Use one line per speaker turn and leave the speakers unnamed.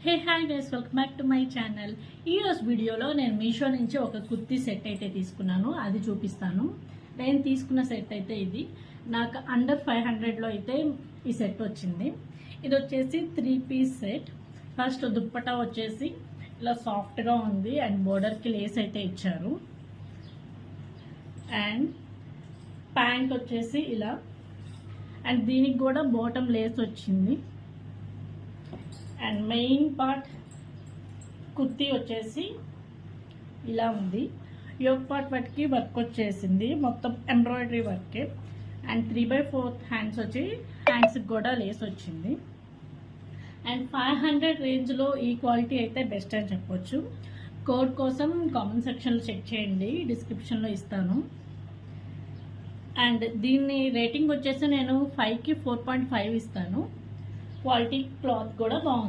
Hey hi guys, welcome back to my channel. ఈరోజు వీడియోలో నేను మీషో నుంచి ఒక కుర్తీ సెట్ అయితే తీసుకున్నాను, అది చూపిస్తాను. నేను తీసుకున్న సెట్ అయితే ఇది నాకు అండర్ 500లో అయితే ఈ సెట్ వచ్చింది. ఇది వచ్చేసి 3 పీస్ సెట్. ఫస్ట్ దుప్పటా వచ్చేసి ఇలా సాఫ్ట్గా ఉంది అండ్ బోర్డర్కి లేస్ అయితే ఇచ్చారు. అండ్ ప్యాంట్ వచ్చేసి ఇలా, అండ్ దీనికి కూడా బాటమ్ లేస్ వచ్చింది. అండ్ మెయిన్ పార్ట్ కుర్తీ వచ్చేసి ఇలా ఉంది. యోక్ పార్ట్ వాటికి వర్క్ వచ్చేసింది, మొత్తం ఎంబ్రాయిడరీ వర్కే. అండ్ 3/4 హ్యాండ్స్ వచ్చి హ్యాండ్స్కి కూడా లేస్ వచ్చింది. అండ్ 500 రేంజ్లో ఈ క్వాలిటీ అయితే బెస్ట్ అని చెప్పొచ్చు. కోడ్ కోసం కామెంట్ సెక్షన్లో చెక్ చేయండి, డిస్క్రిప్షన్లో ఇస్తాను. అండ్ దీన్ని రేటింగ్ వచ్చేసి నేను 5కి 4.5 ఇస్తాను. క్వాలిటీ క్లాత్ కూడా బాగుంది.